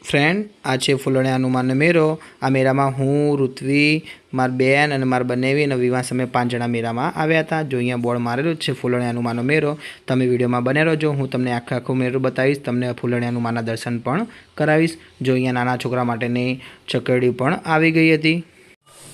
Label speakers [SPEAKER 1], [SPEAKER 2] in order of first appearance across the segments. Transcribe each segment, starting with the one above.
[SPEAKER 1] Friend आज फूलणिया हनुमान मेरो आ मेरा में हूँ ऋत्वी मार बेन और मार बनेवी और विवाह समय 5 जणा मेरा में आव्या था। जो अँ बोर्ड मारेलू है फूलणिया हनुमान मेरो। तमे विडियो में बने रहो। हूँ तमने आखा आखो मेरो बतावीश, तमने फूलणिया हनुमान दर्शन पण करावीश। जो अँ नाना छोकरा माटेनी चकरडी पण आवी गई हती।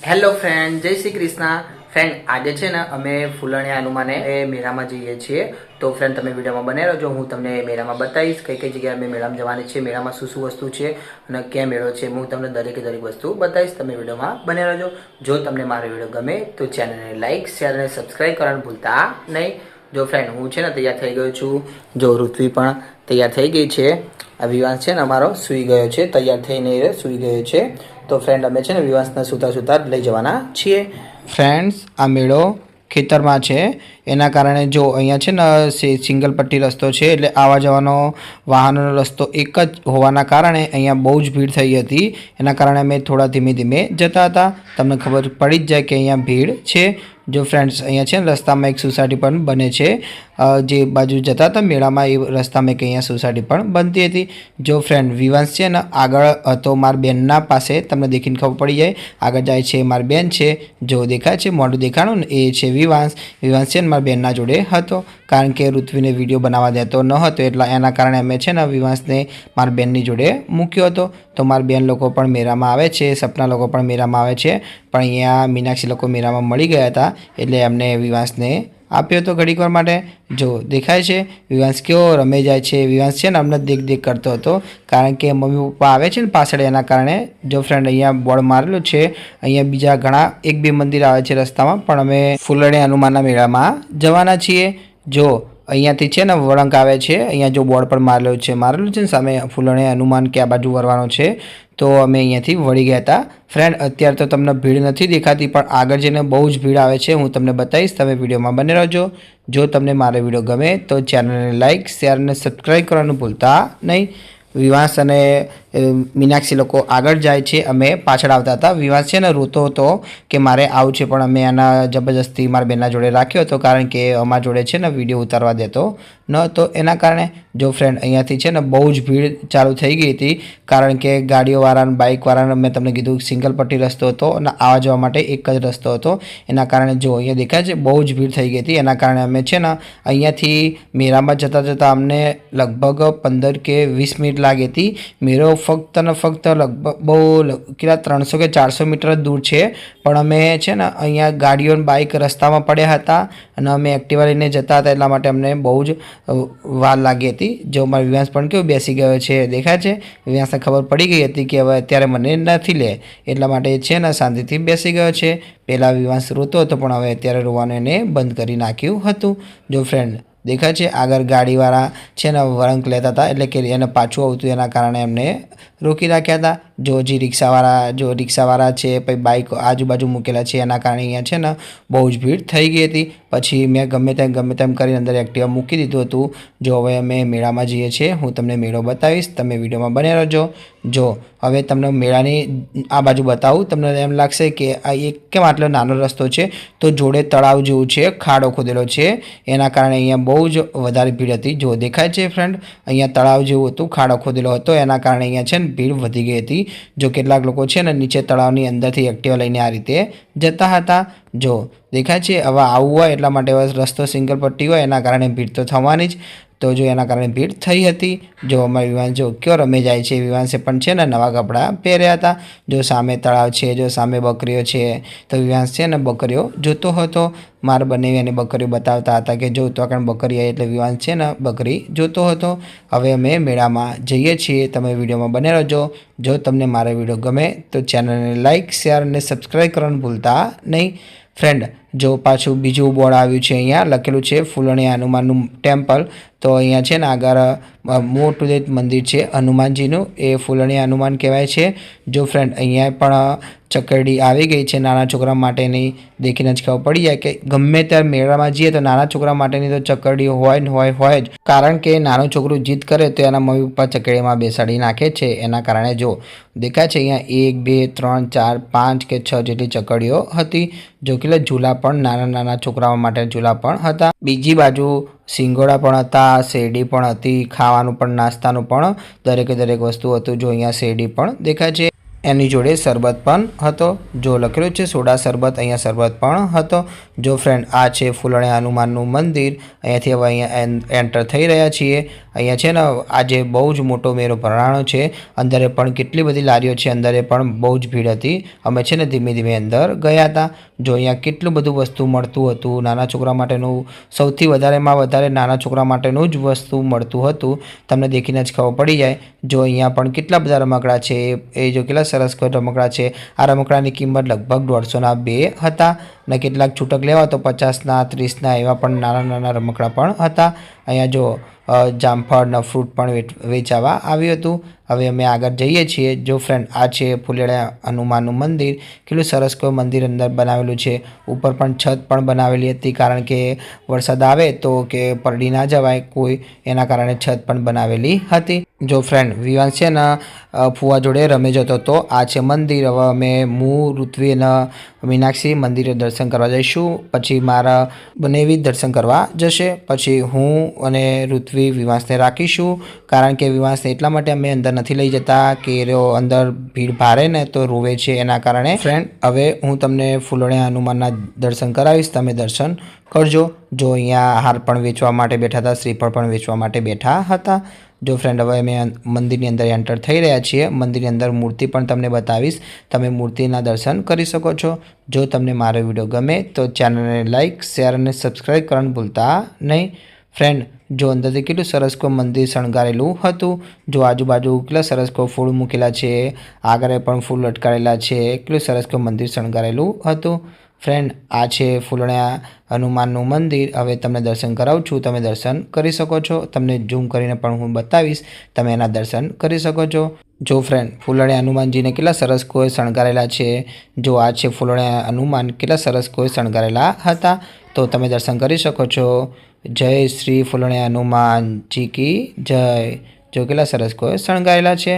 [SPEAKER 1] हेलो फ्रेंड, जय श्री कृष्ण। फ्रेंड आज है ने अमे फूलणिया हनुमाने मेला में जाइए छीए। तो फ्रेंड तमे विडियो में बने रहो। हूँ तमने मेला में बताईश कई कई जगह अमे मेला में जवानी छे, मेला में शुं वस्तु है और क्या मेड़ो है। हूँ तमने दरेके दरेक वस्तु बताईश। तमे विडियो में बने रहो। जो तमने मारो विडियो गमे तो चैनल ने लाइक शेयर और सब्सक्राइब करवानुं भूलता नहीं। जो फ्रेंड हूँ है तैयार थई गयो छूँ। जो ऋत्वी पण तैयार थई गई है। आ विवास है अमारो सूई गयो है, तैयार थई नहीं रहे, सूई गयो है। तो फ्रेंड अमे है विवासने सूता सूता लई जवाना छीए। फ्रेंड्स आ मेळो खेतर में है, एना कारणे जो अहींया छे ने सिंगल पट्टी रस्तो है, एटले आवा जवानो वाहनों रस्तो एक ज होवाना कारणे अहींया बहु ज भीड़ थई हती। एना कारणे अमे थोड़ा धीमे धीमे जता हता। तमने खबर पड़ी ज जाए कि अहींया भीड़ छे। जो फ्रेंड्स अहींया छे रस्ता में एक सोसायटी पण बने छे। जे बाजू जता था मेला में ए रस्ता में कि अहींया सोसायटी पण बनती हती। जो फ्रेंड विवास छे ने आगळ हतो मार बेनना पासे, तमने देखीने खबर पड़ी जाए आगळ जाय छे मार बेन छे। जो देखाय छे मोढुं देखाणुं ने ए छे विवास। विवास छे ने मार बेनना जोडे हतो, कारण के ऋत्वीने विडियो बनावा देतो न हतो, એટલે એના કારણે અમે છે ને વિવાસને માર બેનની જોડે મૂક્યો હતો। તો માર બેન લોકો પણ મેળામાં આવે છે, સપના લોકો પણ મેળામાં આવે છે, પણ અહીંયા મીનાક્ષી લોકો મેળામાં મળી ગયા હતા એટલે એમને વિવાસને આપ્યો હતો ઘડીકવાર માટે। જો દેખાય છે વિવાસ કેવો રમે જાય છે। વિવાસ છે ને અમને દેખ દેખ કરતો હતો, કારણ કે મમ્મી પપ્પા આવે છે ને પાછળ, એના કારણે। જો ફ્રેન્ડ અહીંયા બોર્ડ મારેલું છે, અહીંયા બીજા ઘણા 1-2 મંદિર આવે છે રસ્તામાં, પણ અમે ફૂલણિયા હનુમાનના મેળામાં જવાના છીએ। જો અહીંયાથી છે ને વળાંક આવે છે, અહીંયા જો બોર્ડ પર મારેલું છે ને સામે ફૂલણિયા હનુમાન કે આ બાજુ વળવાનો છે। તો અમે અહીંયાથી વળી ગયા હતા। फ्रेंड અત્યારે તો તમને ભીડ નથી દેખાતી, પણ આગળ જઈને બહુ જ ભીડ આવે છે। હું તમને બતાવીશ, તમે વિડીયોમાં બને રહેજો। જો તમને મારો વિડીયો ગમે તો ચેનલને લાઇક શેર અને સબસ્ક્રાઈબ કરવાનું ભૂલતા નહીં। વિવાસ અને મીનાક્ષી લોકો આગળ જાય છે, અમે પાછળ આવતા હતા। વિવાસ છે ને રોતો હતો કે મારે આવું છે, પણ અમે આના જબરજસ્તી મારા બેનના જોડે રાખ્યો હતો, કારણ કે અમારા જોડે છે ને વિડીયો ઉતારવા દેતો ન હતો, એના કારણે। જો ફ્રેન્ડ અહીંયાથી છે ને બહુ જ ભીડ ચાલુ થઈ ગઈ હતી, કારણ કે ગાડીઓવાળા બાઇકવાળાને મેં તમને કીધું સિંગલ પટ્ટી રસ્તો હતો અને આવવા જવા માટે એક જ રસ્તો હતો। એના કારણે જો અહીંયા દેખાય છે બહુ જ ભીડ થઈ ગઈ હતી। એના કારણે અમે છે ને અહીંયાથી મેળામાં જતાં જતાં અમને લગભગ 15 કે 20 મિનિટ લાગી હતી। મેળો ફક્ત ને ફક્ત લગભગ બહુ કેટલા 300 કે 400 મીટર જ દૂર છે, પણ અમે છે ને અહીંયા ગાડીઓ બાઇક રસ્તામાં પડ્યા હતા અને અમે એક્ટિવા લઈને જતા હતા, એટલા માટે અમને બહુ જ વાર લાગી હતી। જો મારો વિવાસ પણ કેવો બેસી ગયો છે દેખાય છે। વિવાસને ખબર પડી ગઈ હતી કે હવે અત્યારે મને નથી લે, એટલા માટે છે ને શાંતિથી બેસી ગયો છે। પહેલાં વિવાસ રોતો હતો, પણ હવે અત્યારે રોવાનું એને બંધ કરી નાખ્યું હતું। જો ફ્રેન્ડ દેખાય છે આગળ ગાડીવાળા છે ને વળાંક લેતા હતા, એટલે કે એને પાછું આવતું, એના કારણે એમને રોકી રાખ્યા હતા। જો જે રિક્ષાવાળા છે, પછી બાઇક આજુબાજુ મૂકેલા છે, એના કારણે અહીંયા છે ને બહુ જ ભીડ થઈ ગઈ હતી। પછી મેં ગમે તેમ કરીને અંદર એક્ટિવા મૂકી દીધું હતું। જો હવે અમે મેળામાં જઈએ છીએ, હું તમને મેળો બતાવીશ, તમે વિડીયોમાં બને રહેજો। જો હવે તમને મેળાની આ બાજુ બતાવું, તમને એમ લાગશે કે આ એક કેમ આટલો નાનો રસ્તો છે, તો જોડે તળાવ જેવું છે, ખાડો ખોદેલો છે, એના કારણે અહીંયા બહુ જ વધારે ભીડ હતી। જો દેખાય છે ફ્રેન્ડ અહીંયા તળાવ જેવું હતું, ખાડો ખોદેલો હતો, એના કારણે અહીંયા છે ને ભીડ વધી ગઈ હતી। જો કેટલાક લોકો છે ને નીચે તળાવની અંદરથી એક્ટિવા લઈને આ રીતે જતા હતા। જો દેખાય છે હવે આવું હોય એટલા માટે રસ્તો સિંગલ પટ્ટી હોય, એના કારણે ભીડ તો થવાની જ। તો જો એના કારણે ભીડ થઈ હતી। જો અમારા વિવાસ જો કયો રમે જાય છે। વિવાસે પણ છે ને નવા કપડાં પહેર્યા હતા। જો સામે તળાવ છે, જો સામે બકરીઓ છે, તો વિવાસ છે ને બકરીઓ જોતો હતો। મારા બંને એને બકરીઓ બતાવતા હતા કે જો તો કારણ બકરી આવી, એટલે વિવાસ છે ને બકરી જોતો હતો। હવે અમે મેળામાં જઈએ છીએ, તમે વિડીયોમાં બને રહેજો। જો તમને મારો વિડીયો ગમે તો ચેનલને લાઇક શેર અને સબસ્ક્રાઈબ કરવાનું ભૂલતા નહીં। फ्रेंड जो पाछू बीजू बोर्ड आव्યું છે, અહીંયા લખેલું છે ફૂલણિયા હનુમાનનું ટેમ્પલ। तो अहींया छे ने आगर मोटुं एक मंदिर है हनुमानजीनुं, ए फूलणिया हनुमान कहेवाय छे। जो फ्रेंड अहींया पण चकरडी आवी गई है नाना छोकरा माटेनी। देखीने ज खबर पड़ी जाए कि गमे त्यारे मेळामां जईए तो नाना छोकरा माटेनी तो चकरडी होय ज, कारण के नानो छोकरो जिद करे तो एना मम्मी पप्पा चकरडीमां बेसाडी नाखे छे। एना कारणे जो देखाय छे अहींया 1 2 3 4 5 के 6 जेटली चकरडीओ हती। जो के झूला પણ નાના નાના છોકરાઓ માટે ઝૂલા પણ હતા। બીજી બાજુ સિંગોડા પણ હતા, શેરડી પણ હતી, ખાવાનું પણ નાસ્તાનું પણ દરેકે દરેક વસ્તુ હતું। જો અહીંયા શેરડી પણ દેખાય છે, એની જોડે શરબત પણ હતો। જો લખેલું છે સોડા શરબત, અહીંયા શરબત પણ હતો। જો ફ્રેન્ડ આ છે ફૂલણિયા હનુમાનનું મંદિર। અહીંયાથી હવે અહીંયા એન્ટર થઈ રહ્યા છીએ। અહીંયા છે ને આજે બહુ જ મોટો મેળો ભરાણો છે। અંદરે પણ કેટલી બધી લારીઓ છે, અંદરે પણ બહુ જ ભીડ હતી। અમે છે ને ધીમે ધીમે અંદર ગયા હતા। જો અહીંયા કેટલું બધું વસ્તુ મળતું હતું, નાના છોકરા માટેનું સૌથી વધારેમાં વધારે નાના છોકરા માટેનું જ વસ્તુ મળતું હતું। તમને દેખીને જ ખબર પડી જાય। જો અહીંયા પણ કેટલા બધા રમકડા છે, એ જો કેટલા સરસ રમકડા છે। આ રમકડાની કિંમત લગભગ 150ના 2 હતા ને કેટલાક છૂટક લેવા તો 50ના 30ના એવા પણ નાના નાના રમકડા પણ હતા। અહીંયા જો જામફળના ફ્રૂટ પણ વેચાવા આવ્યું હતું। હવે અમે આગળ જઈએ છીએ। જો ફ્રેન્ડ આ છે ફૂલણિયા હનુમાનનું મંદિર। કેટલું સરસ કોઈ મંદિર અંદર બનાવેલું છે। ઉપર પણ છત પણ બનાવેલી હતી, કારણ કે વરસાદ આવે તો કે પલળી ના જવાય કોઈ, એના કારણે છત પણ બનાવેલી હતી। જો ફ્રેન્ડ વિવાંશ છે ને ફુવા જોડે રમે જતો હતો। આ છે મંદિર। હવે અમે ઋત્વી અને મીનાક્ષી મંદિરે દર્શન કરવા જઈશું, પછી મારા બનેવી દર્શન કરવા જશે, પછી હું અને ઋત્વી વિવાંશને રાખીશું, કારણ કે વિવાંશને એટલા માટે અમે અંદર નથી લઈ જતા કે અંદર ભીડ ભારે ને તો રોવે છે, એના કારણે। ફ્રેન્ડ હવે હું તમને ફૂલણિયા હનુમાનના દર્શન કરાવીશ, તમે દર્શન કરજો। જો અહીંયા હાર પણ વેચવા માટે બેઠા હતા, શ્રીફળ પણ વેચવા માટે બેઠા હતા। જો ફ્રેન્ડ હવે અમે મંદિરની અંદર એન્ટર થઈ રહ્યા છીએ। મંદિરની અંદર મૂર્તિ પણ તમને બતાવીશ, તમે મૂર્તિના દર્શન કરી શકો છો। જો તમને મારો વિડીયો ગમે તો ચેનલને લાઇક, શેર અને સબસ્ક્રાઈબ કરવાનું ભૂલતા નહીં। ફ્રેન્ડ જો અંદરથી કેટલું સરસ કોઈ મંદિર શણગારેલું હતું। જો આજુબાજુ કેટલા સરસ કોઈ ફૂલ મૂકેલા છે, આગળ પણ ફૂલ લટકારેલા છે, કેટલું સરસ કોઈ મંદિર શણગારેલું હતું। ફ્રેન્ડ આ છે ફૂલણિયા હનુમાનનું મંદિર। હવે તમને દર્શન કરાવું છું, તમે દર્શન કરી શકો છો। તમને ઝૂમ કરીને પણ હું બતાવીશ, તમે એના દર્શન કરી શકો છો। જો ફ્રેન્ડ ફૂલણિયા હનુમાનજીને કેટલા સરસ કોઈ શણગારેલા છે। જો આ છે ફૂલણિયા હનુમાન, કેટલા સરસ કોઈ શણગારેલા હતા, તો તમે દર્શન કરી શકો છો। જય શ્રી ફૂલણિયા હનુમાનજી કી જય। જો કેટલા સરસ કોઈ શણગારેલા છે।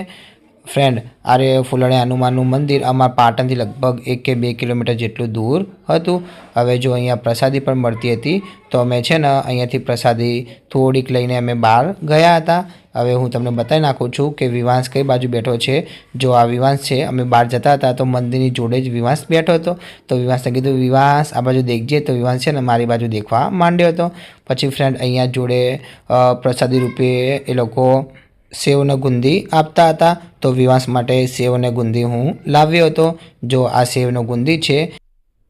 [SPEAKER 1] ફ્રેન્ડ આ રે ફૂલણિયા હનુમાનનું મંદિર અમારા પાટણથી લગભગ 1 કે 2 કિલોમીટર જેટલું દૂર હતું। હવે જો અહીંયા પ્રસાદી પણ મળતી હતી, તો અમે છે ને અહીંયાથી પ્રસાદી થોડીક લઈને અમે બહાર ગયા હતા। હવે હું તમને બતાવી નાખું છું કે વિવાંશ કઈ બાજુ બેઠો છે। જો આ વિવાંશ છે, અમે બહાર જતા હતા તો મંદિરની જોડે જ વિવાંશ બેઠો હતો। તો વિવાંશને કીધું વિવાંશ આ બાજુ દેખજે, તો વિવાંશ છે ને મારી બાજુ દેખવા માંડ્યો હતો। પછી ફ્રેન્ડ અહીંયા જોડે પ્રસાદી રૂપે એ લોકો સેવ ને ગુંદી આપતા હતા, તો વિવાંશ માટે સેવ ને ગુંદી હું લાવ્યો હતો। જો આ સેવ ને ગુંદી છે,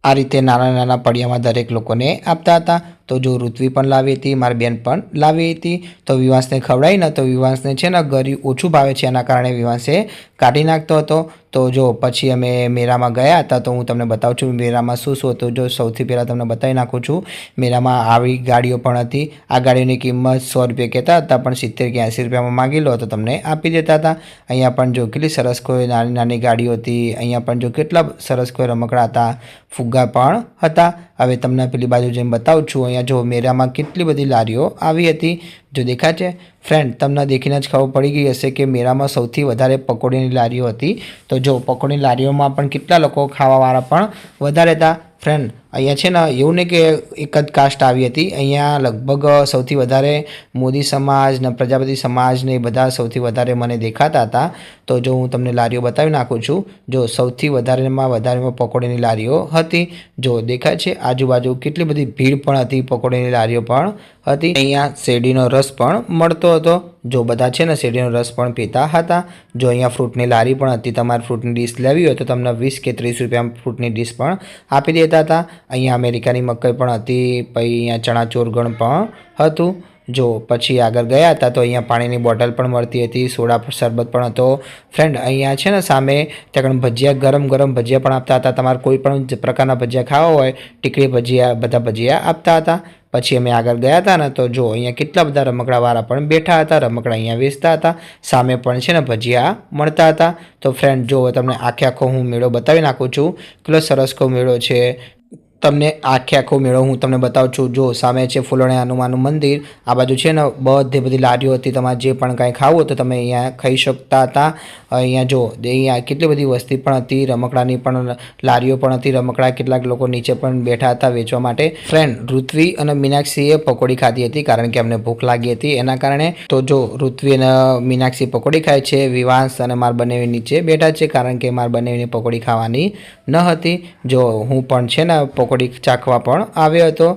[SPEAKER 1] આ રીતે નાના નાના પડિયામાં દરેક લોકોને આપતા હતા। તો જો ઋત્વી પણ લાવી હતી, મારી બેન પણ લાવી હતી, તો વિવાંશને ખવડાવી ને તો વિવાંશને છે ને ગળ્યું ઓછું ભાવે છે, એના કારણે વિવાંશે કાઢી નાખતો હતો। તો જો પછી અમે મેળામાં ગયા હતા, તો હું તમને બતાવું છું મેળામાં શું શું હતું। જો સૌથી પહેલાં તમને બતાવી નાખું છું, મેળામાં આવી ગાડીઓ પણ હતી। આ ગાડીઓની કિંમત 100 રૂપિયા કહેતા હતા, પણ 70 કે 80 રૂપિયામાં માગી લો તો તમને આપી દેતા હતા। અહીંયા પણ જો કેટલી સરસ કોઈ નાની નાની ગાડીઓ હતી। અહીંયા પણ જો કેટલા સરસ કોઈ રમકડા હતા, ફુગ્ગા પણ હતા। હવે તમને પેલી બાજુ જઈને બતાવું છું। અહીંયા જો મેળામાં કેટલી બધી લારીઓ આવી હતી, જો દેખાય છે। ફ્રેન્ડ તમને દેખીને જ ખબર પડી ગઈ હશે કે મેળામાં સૌથી વધારે પકોડીની લારીઓ હતી। તો જો પકોડીની લારીઓમાં પણ કેટલા લોકો ખાવાવાળા પણ વધારે હતા। ફ્રેન્ડ અહીંયા છે ને એવું નહીં કે એક જ કાસ્ટ આવી હતી, અહીંયા લગભગ સૌથી વધારે મોદી સમાજ ને પ્રજાપતિ સમાજ ને એ બધા સૌથી વધારે મને દેખાતા હતા। તો જો હું તમને લારીઓ બતાવી નાખું છું। જો સૌથી વધારેમાં પકોડીની લારીઓ હતી, જો દેખાય છે। આજુબાજુ કેટલી બધી ભીડ પણ હતી, પકોડીની લારીઓ પણ હતી। અહીંયા શેરડીનો રસ પણ મળતો હતો। જો બધા છે ને શેરડીનો રસ પણ પીતા હતા। જો અહીંયા ફ્રૂટની લારી પણ હતી, તમારે ફ્રૂટની ડીશ લેવી હોય તો તમને 20 કે 30 રૂપિયામાં ફ્રૂટની ડીશ પણ આપી દેતા હતા। અહીંયા અમેરિકાની મકાઈ પણ હતી, પછી અહીંયા ચણા ચોરગણ પણ હતું। જો પછી આગળ ગયા હતા તો અહીંયા પાણીની બોટલ પણ મળતી હતી, સોડા શરબત પણ હતો। ફ્રેન્ડ અહીંયા છે ને સામે ત્યાં ભજીયા, ગરમ ગરમ ભજીયા પણ આપતા હતા। તમારે કોઈ પણ પ્રકારના ભજીયા ખાવા હોય, ટીકડી ભજીયા, બધા ભજીયા આપતા હતા। પછી અમે આગળ ગયા હતા ને તો જો અહીંયા કેટલા બધા રમકડાવાળા પણ બેઠા હતા, રમકડા અહીંયા વેચતા હતા। સામે પણ છે ને ભજીયા મળતા હતા। તો ફ્રેન્ડ જો તમને આખો હું મેળો બતાવી નાખું છું, કેટલો સરસ કો મેળો છે। તમને આખો મેળો હું તમને બતાવું છું। જો સામે છે ફૂલણિયા હનુમાનનું મંદિર, આ બાજુ છે ને બધી લારીઓ હતી, તમારે જે પણ કાંઈ ખાવું તો તમે અહીંયા ખાઈ શકતા હતા। અહીંયા જો અહીંયા કેટલી બધી વસ્તી પણ હતી, રમકડાની પણ લારીઓ પણ હતી, રમકડા કેટલાક લોકો નીચે પણ બેઠા હતા વેચવા માટે। ફ્રેન્ડ, ઋત્વી અને મીનાક્ષીએ પકોડી ખાધી હતી કારણ કે અમને ભૂખ લાગી હતી એના કારણે। તો જો ઋત્વી અને મીનાક્ષી પકોડી ખાય છે, વિવાંશ અને માર બંને નીચે બેઠા છે કારણ કે માર બંનેની પકોડી ખાવાની ન હતી। જો હું પણ છે ને પકોડી ચાખવા પણ આવ્યો હતો,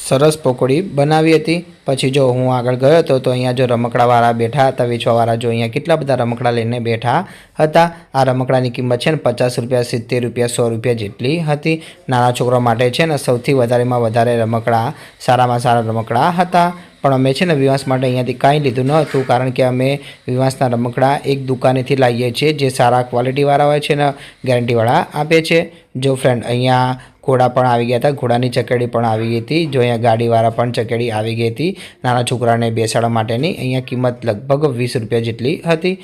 [SPEAKER 1] સરસ પકોડી બનાવી હતી। પછી જો હું આગળ ગયો હતો તો અહીંયા જો રમકડાવાળા બેઠા હતા વેચવાવાળા, જો અહીંયા કેટલા બધા રમકડા લઈને બેઠા હતા। આ રમકડાની કિંમત છે ને 50 રૂપિયા, 70 રૂપિયા, 100 રૂપિયા જેટલી હતી। નાના છોકરા માટે છે ને સૌથી વધારેમાં વધારે રમકડા, સારામાં સારા રમકડા હતા। પણ અમે છે ને વિવાંશ માટે અહીંયાથી કાંઈ લીધું ન હતું કારણ કે અમે વિવાંશના રમકડા એક દુકાનેથી લાવીએ છીએ જે સારા ક્વોલિટીવાળા હોય છે ને ગેરંટીવાળા આપે છે। જો ફ્રેન્ડ, અહીંયા ઘોડા પણ આવી ગયા હતા, ઘોડાની ચકેડી પણ આવી ગઈ હતી। જો અહીંયા ગાડીવાળા પણ ચકેડી આવી ગઈ હતી નાના છોકરાને બેસાડવા માટેની। અહીંયા કિંમત લગભગ 20 રૂપિયા જેટલી હતી।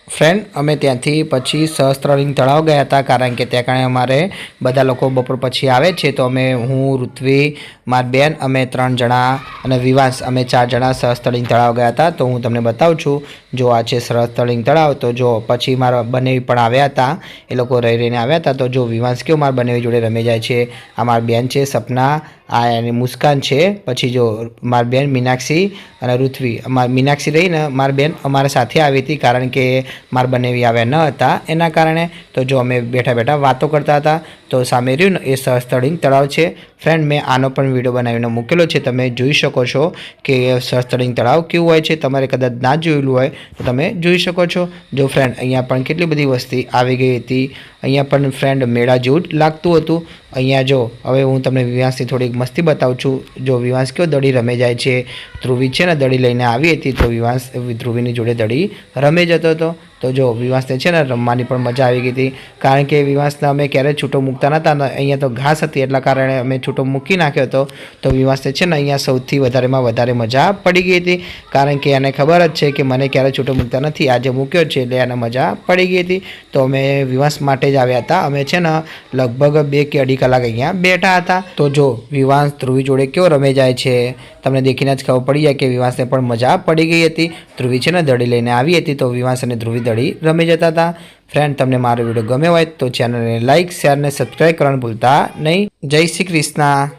[SPEAKER 1] ફ્રેન્ડ, અમે ત્યાંથી પછી સહસ્ત્રલિંગ તળાવ ગયા હતા કારણ કે ત્યાં કારણે અમારે બધા લોકો બપોર પછી આવે છે। તો હું, ઋત્વી, મારી બેન, અમે 3 જણા અને વિવાંશ, અમે 4 જણા સહસ્ત્રલિંગ તળાવ ગયા હતા। તો હું તમને બતાવું છું। જો આ છે સહસ્ત્રલિંગ તળાવ। તો જો પછી મારા બંને પણ આવ્યા હતા, એ લોકો રહીને આવ્યા હતા। તો જો વિવાંશ કેવું મારા બંને જોડે રમી જાય છે। આ મારી બેન છે સપના, આ એની મુસ્કાન છે। પછી જો મારી બેન મીનાક્ષી અને ઋત્વી, મીનાક્ષી રહીને મારી બેન અમારા સાથે આવી હતી કારણ કે મારા બંને આવ્યા ન હતા એના કારણે। તો જો અમે બેઠા બેઠા વાતો કરતા હતા। તો સામે રહ્યું ને એ સહસ્ત્રલિંગ તળાવ છે। ફ્રેન્ડ, મેં આનો પણ વિડીયો બનાવીને મૂકેલો છે, તમે જોઈ શકો છો કે સહસ્ત્રલિંગ તળાવ કેવું હોય છે। તમારે કદાચ ના જોયેલું હોય તો તમે જોઈ શકો છો। જો ફ્રેન્ડ, અહીંયા પણ કેટલી બધી વસ્તી આવી ગઈ હતી। અહીંયા પણ ફ્રેન્ડ મેળા જેવું જ લાગતું હતું। અહીંયા જો હવે હું તમને વિવાંશની થોડીક મસ્તી બતાવું છું। જો વિવાંશ કેવો દડી રમે જાય છે, ધ્રુવી છે ને દડી લઈને આવી હતી તો વિવાંશ ધ્રુવીની જોડે દડી રમે જતો હતો। તો જો વિવાંશને છે ને રમવાની પણ મજા આવી ગઈ હતી કારણ કે વિવાંશને અમે ક્યારેય છૂટો મૂકતા નહોતા ને અહીંયા તો ઘાસ હતી એટલા કારણે અમે છૂટો મૂકી નાખ્યો હતો। તો વિવાંશને છે ને અહીંયા સૌથી વધારે મજા પડી ગઈ હતી કારણ કે એને ખબર જ છે કે મને ક્યારેય છૂટો મૂકતા નથી, આજે મૂક્યો છે એટલે એને મજા પડી ગઈ હતી। તો અમે વિવાંશ માટે જ આવ્યા હતા। અમે છે ને લગભગ 2 કે 2.5 કલાક અહીંયા બેઠા હતા। તો જો વિવાંશ ધ્રુવી જોડે કેવો રમે જાય છે, તમને દેખીને જ ખબર પડી જાય કે વિવાંશને પણ મજા પડી ગઈ હતી। ધ્રુવી છે ને દડી લઈને આવી હતી તો વિવાંશ અને ધ્રુવી દડી રમી જતા હતા। ફ્રેન્ડ, તમને મારો વિડીયો ગમ્યો હોય તો ચેનલને લાઇક, શેર અને સબસ્ક્રાઈબ કરવાનું ભૂલતા નહીં। જય શ્રી કૃષ્ણ।